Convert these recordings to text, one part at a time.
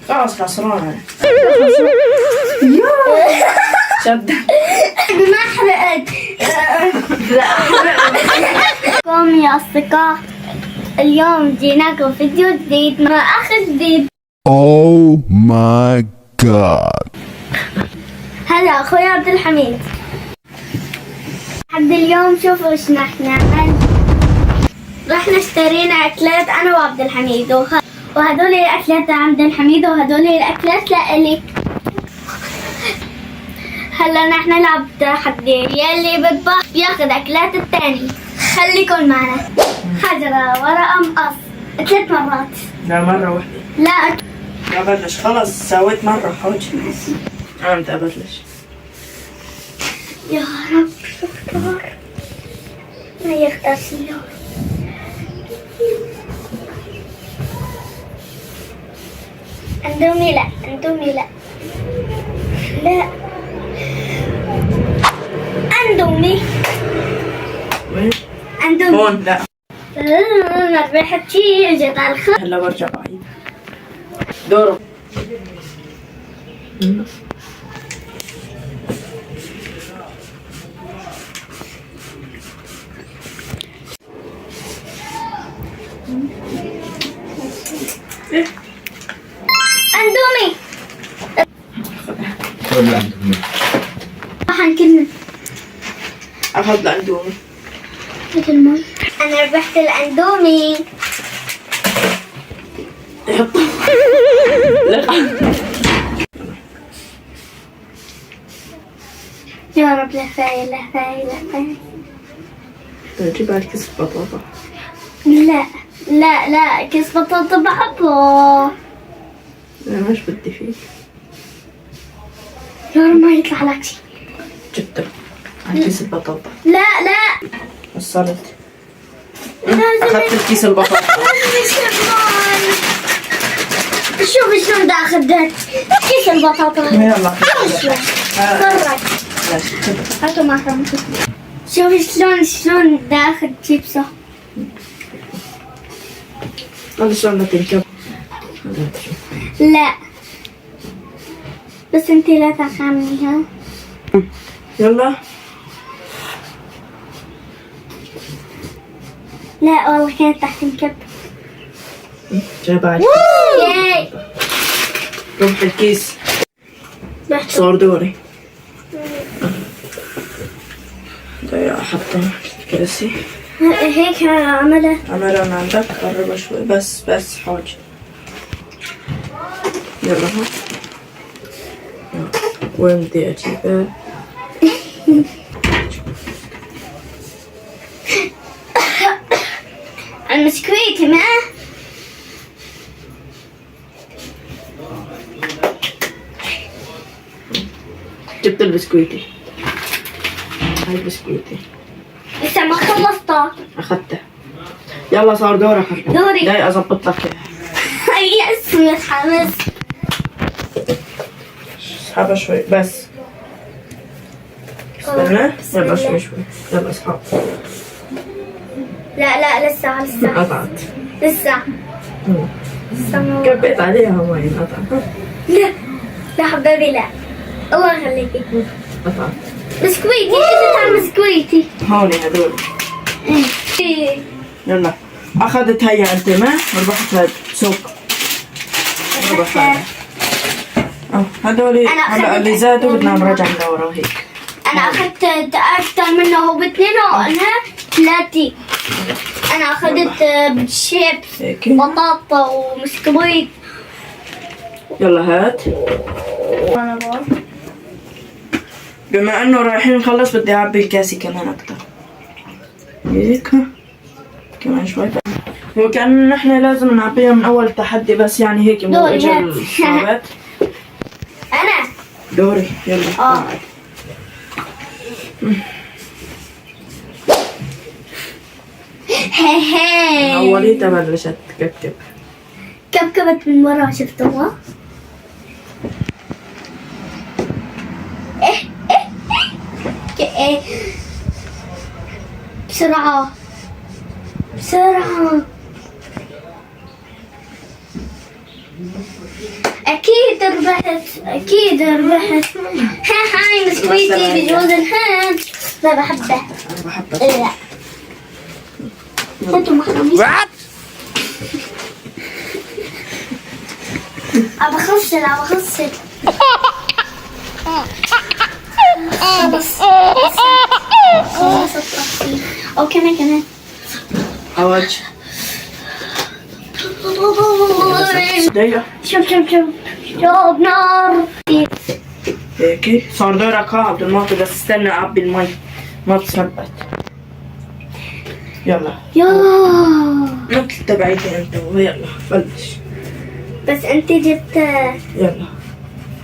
خلاص خسرانة. شد ما حرقت. قوم يا أصدقاء، اليوم جيناكم فيديو جديد مع أخ جديد. Oh my god. هلا أخوي عبد الحميد. حد اليوم شوفوا إيش نحن نعمل. رحنا اشترينا أكلات أنا وعبد الحميد وهدول الأكلات لعبد الحميد وهدول الأكلات لإلي. هلا نحن نلعب تحدي، يلي بيطبخ ياخذ أكلات التاني. خليكن معنا. حجرة ورقة مقص 3 مرات. لا مرة واحدة. لا ما بلش خلص سويت مرة حوجي. أنا متقبلش. يا رب اختار. ما يختار سيارة. اندومي لا، اندومي لا. لا اندومي. وين؟ اندومي. هون لا. ما ربحت شي اجت على الخط. هلا برجع بعيد. دورو. اندومي. خذ الأندومي. راح كلمة. أخذ الأندومي. مثل ما انا ربحت الاندومي. يا رب لا فايل لا فايل لا فايل. جيب هاي كيس بطاطا. لا لا لا كيس بطاطا بحبه. أنا مش بدي فيك. يا رب ما يطلع لك شيء. جبته. هاي كيس البطاطا. لا لا وصلت. لازم أخذت الكيس البطاطا. لازم يصير. شوف شلون داخل ده كيس البطاطا. يلا. شوي فرق. هاتوا معكم. شوف شلون داخل شيبسه. هذا شلون تنكب. لا بس انتي لا تخمنيها. يلا. لا والله كانت تحت الكب. جايب هاي. ياي ربح الكيس. رحت. صار دوري. ده أحطها في كاسي. هيك عملت. عملها من عندك قربها شوي بس حاج. يلا ها. وين بدي أجيبها؟ المسكويتي ما جبت البسكويتي. هاي البسكويتي. لسه ما خلصتها. أخذته. يلا صار دورك. دوري. جاي أظبط لك إياها. يا اسمي متحمس. اسحبها شوي بس. استنى. يلا شوي. يلا اسحب. لا لسه قطعت. لسه ما كبيت عليها مي انقطعت. لا حبيبي لا. الله يخليكي. قطعت. بسكويتي اجت على بسكويتي. هوني هذول. يلا أخذت هي أنت ما ربحت هاد سوق. ربحت هذا. هذول هلا اللي زادوا بدنا نرجع ندوروا هيك. انا اخذت اكثر منه هو باثنين وانا 3. انا اخذت شيبس هيك. بطاطا ومسكويت. يلا هات. بما انه رايحين نخلص بدي اعبي الكاسي كمان اكتر. هيك كمان شوي. هو كان نحن لازم نعبيها من اول تحدي بس يعني هيك مو دوري اجى هات. الصعوبات. انا دوري يلا. هي اوليتها بلشت تكبكب. كبكبت من ورا شفتوها. إيه. بسرعة أكيد ربحت. هاي مسكويتي بجوز الهند. لا بحبه. أنا بحبك. لا انتوا محرومين. أبى أغسل بس خلاص التغسيل. أو كمان أوجه. دقيقة. شوف نار. هيك صار دورك ها عبد المعطي، بس استنى أعبي المي ما تثبت. يلا مثل تبعيتي انت، ويلا بلش. بس انت جبت. يلا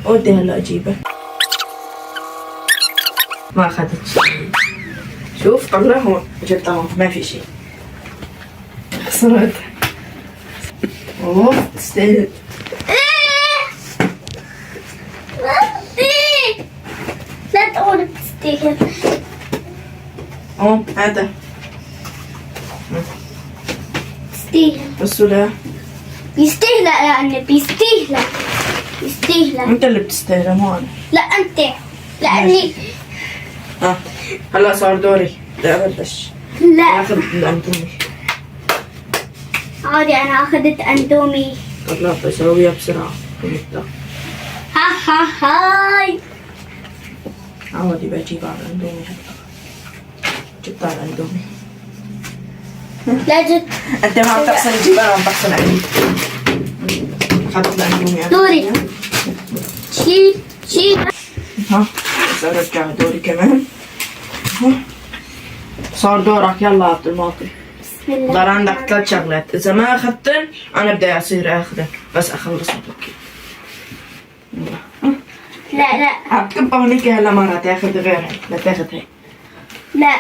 ودي هلا اجيبك. ما اخذت شيء. شوف طلع هون، جبتها هون ما في شيء. خسرت. اوف تستاهل. لا تقول تستاهل. هذا تستاهل. بس ولا بيستاهل يعني بيستاهل. انت اللي بتستاهل مو انا. لا انت لاني هلا صار دوري. لا بلش. لا اخذ الاندومي. عادي انا اخذت اندومي. طلع بسويها بسرعة. هاي عادي بجيب على الاندومي. جبت على الاندومي. لا جد انت ما عم تحسن تجيب، انا عم بحسن عليك. اخذت الاندومي. دوري. شيل ها بس ارجع دوري كمان. صار دورك. يلا عبد المعطي. بسم الله. ضل عندك 3 شغلات، اذا ما اخذتن انا بدي اصير اخذك، بس اخلص مبكي. لا عم تكب هونيك هلا مرة تاخذ غير هيك، لا تاخذ هيك. لا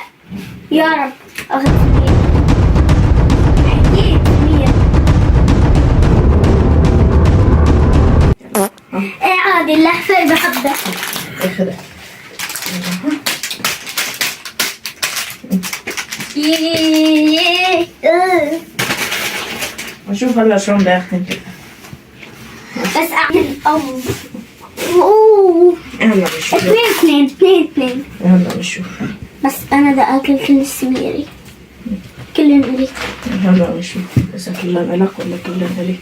يا رب اخذ 100. حكيت 100. ايه عادي اللحظة بحبها. اخذها. وشوف هلا شلون بدي اختم كده. بس اعمل يلا بنشوف. اثنين. يلا بنشوف. بس انا بدي اكل كل السميري. كلهم الي. يلا بنشوف اذا كلهم الك ولا كلهم الي.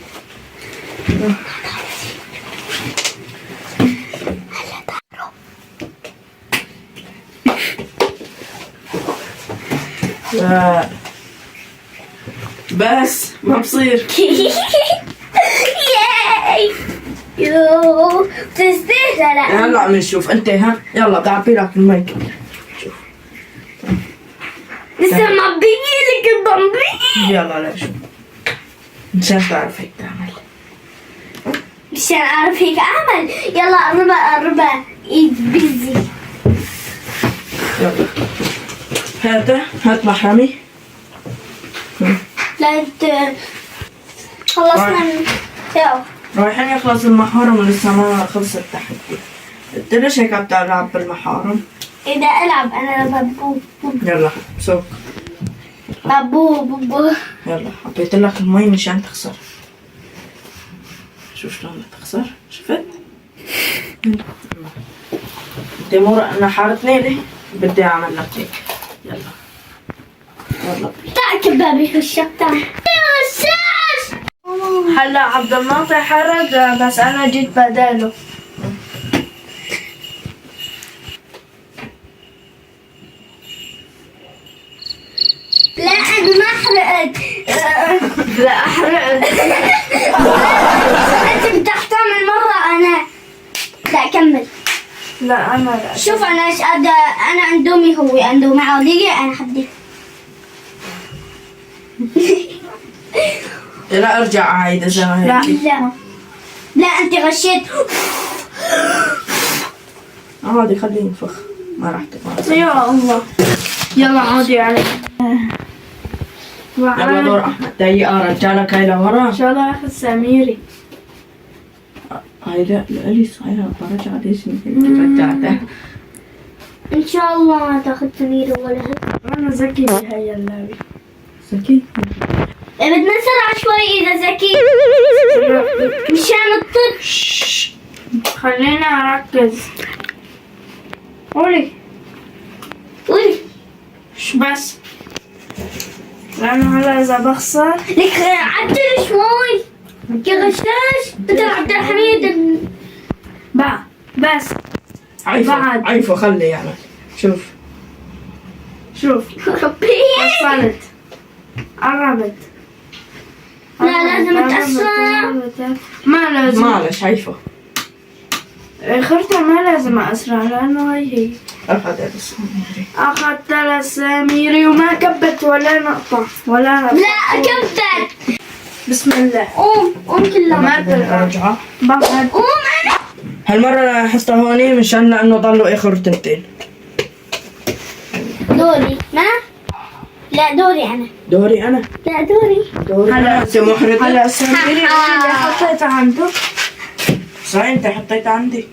لا بس ما بصير. ياي يو تستاهل. لا هلا عم نشوف. انت يلا بدي اعبي لك المي. شوف لسه ما بيجي لك البامبي. يلا لا شوف مشان تعرف هيك تعمل. مشان اعرف هيك اعمل. يلا قربها ايد بيزي. يلا هات محرمي. لا خلصنا يلا رايحين يخلص المحارم ولسه ما خلص التحدي. انت ليش هيك عم تلعب بالمحارم؟ اذا العب انا ببو. يلا سوق. ببو. يلا حطيت لك المي مشان تخسر. شوف شلون تخسر. شفت؟ انت مو انا حارتني ليه؟ بدي اعمل لك هيك. يلا تعال بابي في الشقة. هلا عبد المعطي حرق بس انا جيت بداله. لا انا ما حرقت. لا احرقت. انت بدك تعمل مرة انا. لا كمل. لا انا لا. شوف انا ايش انا اندومي هو اندومي عادية انا حدي. لا ارجع عايدة زي ما لا. هيك. لا انت غشيت. عادي خليه ينفخ ما راح تبغى. يا الله. يلا عادي عليك. يلا دور احمد. دقيقة رجالك هاي لورا. ان شاء الله اخذ سميري. هاي لا اليس هاي برجع ليش رجعتها. ان شاء الله ما تاخذ سمير ولا هيك. انا ذكي بهاي اللعبة. سكي بدنا نسرع شوي إذا ذكي مشان الطب. خلينا أركز. قولي قولي شو بس، لأنه هلا إذا بخسر لك عجل شوي يا غشاش. انت عبد الحميد بقى بس. بعد. عيفو خلي يعني. شوف وصلت، قربت. لا لازم تأسرع. ما لازم. معلش عيفو. خرطة ما لازم أسرع لأنه هي أخذ السميري. أخذت السميري وما كبت ولا نقطة ولا نقطة. لا كبت. بسم الله. قوم كلها. ما ترجع. ارجع. بعد. قوم أنا. هالمرة حصة هوني مشان لأنه ضلوا آخر تنتين. دوري ما. لا دوري أنا. دوري أنا. لا دوري. هلا أنت محرجة. هلا السميري اللي حطيتها عنده. صحيح أنت حطيتها عندي.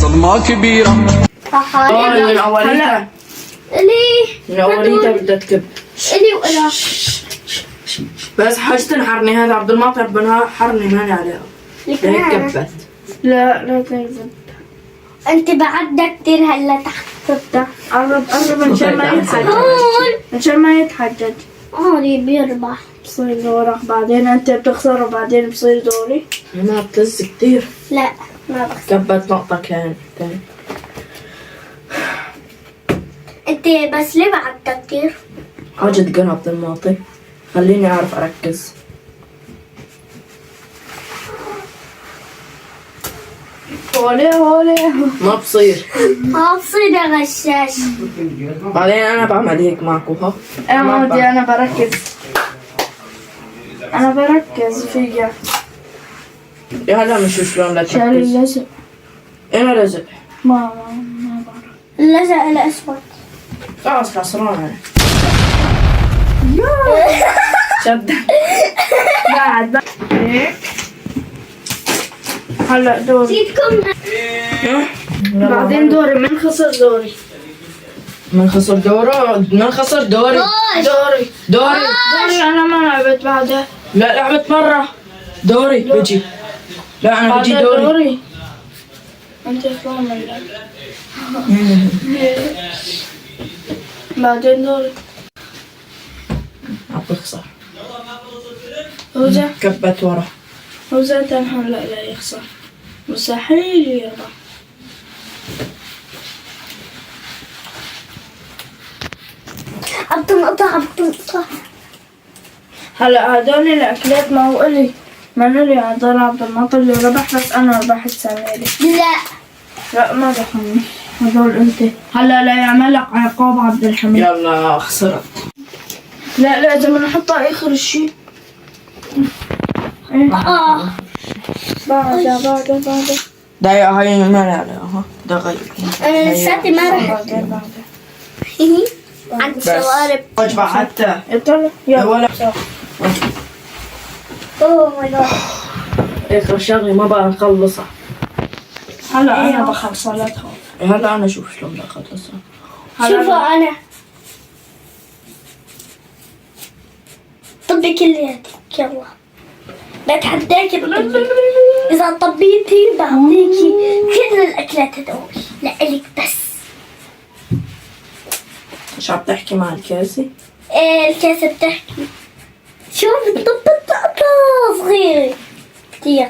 صدمة كبيرة. من أوليتها. ليه؟ من أوليتها بدها تكب. إلي وإلا. بس حاجة تنحرني هذا عبد المعطي ربنا حرني ماني عليها. لك هيك أنا. كبت. لا تنزل. أنت بعدك كتير هلا تحت تفتح. قرب عشان ما يتحجج. هون. عشان ما يتحجج. هون بيربح. بصير دورك بعدين انت بتخسر وبعدين بصير دوري. ما بتلز كتير. لا ما بخسر. كبت نقطة كانت تاني. أنت بس ليه بعدك كتير؟ حاجة تقول عبد المعطي. خليني أعرف أركز. هولي ما بصير. ما بصير يا غشاش. بعدين أنا بعمل هيك معكو ها. انا بدي انا بركز فيك. يا هلا مش شلون لا شال تركز. اللزق. أنا لزق. ما بعرف. اللزق الأسود. خلاص خسران أنا. شد. بعد هيك. هلا دوري. سيدكم. بعدين دوري. من خسر دوري. من خسر دوره. من خسر دوري. دوري دوري. انا ما لعبت بعدها. لا لعبت مرة. دوري بجي. لا أنا بجي بعدها دوري. انت شلون ملعب. بعدين دوري. عم بخسر. وزا كبت ورا. تنحن لا يخسر. مستحيل يربح. عبد القطع. هلا هدول الاكلات ما هو الي. ما لي هدول عبد المعطي اللي ربح بس انا ربحت سميري. لا ما دخلني. هدول انت. هلا لا يعملك عقاب عبد الحميد. يلا خسرت. لا لازم نحطها اخر شيء. بعد دقيقة هاي ما لها ها. دقيقة. أنا لساتي ما رحت. عند الشوارب. وجبة حتى. يلا ولا اوه ماي جاد. آخر شغلة ما بقى نخلصها. هلا انا بخلصها لا تخاف. هلا أنا شوف شلون بدي أخلصها. شوفوا أنا طبي كلياتك يلا. بتحداكي بطبي. إذا طبيتي بعطيكي كل الأكلات هدول لإلك بس. مش عم تحكي مع الكاسي؟ إيه الكاسة بتحكي. شوف الطب طقطقة صغيرة كتير.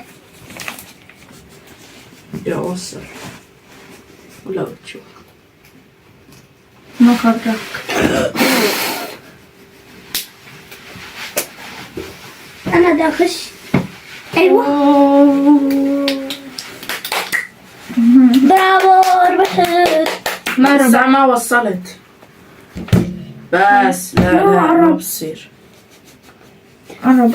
يا وصل. ولا بتشوف. ما خرجك. أنا بدي أخش. أيوة. برافو ربحت. بس ما وصلت. بس لا ما بصير. قرب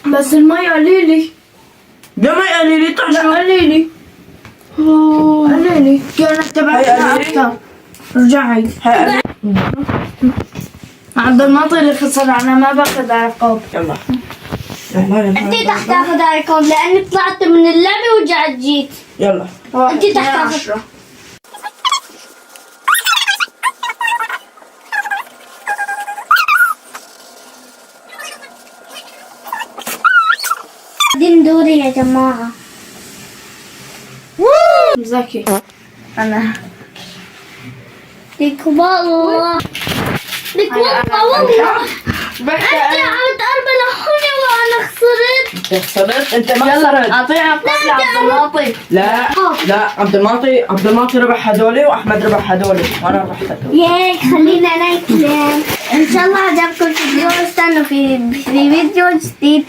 بس المي قليلي. ده ما يقلي لي لا طعشو. قليلي كانت تبعتنا أكثر. رجعي. عبد المعطي اللي خسر. أنا ما باخذ عقاب. يلا. أنت تحت تاخذ عقاب لأني طلعت من اللعبة ورجعت جيت. يلا. أنت تحت تاخذ. دين دوري يا جماعة. زكي انا ليك والله. ليك والله. انت عم تقرب لحوني وانا خسرت. انت خسرت، انت ما يلا خسرت. اعطيها بطل عبد المعطي. لا لا، عبد المعطي ربح هدولي واحمد ربح هدولي وانا ربحت هدولي. ياي خلينا ناكل. ان شاء الله عجبكم الفيديو، استنوا في فيديو جديد.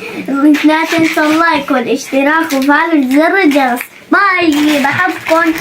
لا تنسوا اللايك والاشتراك وفعلوا زر الجرس. باي، بحبكم.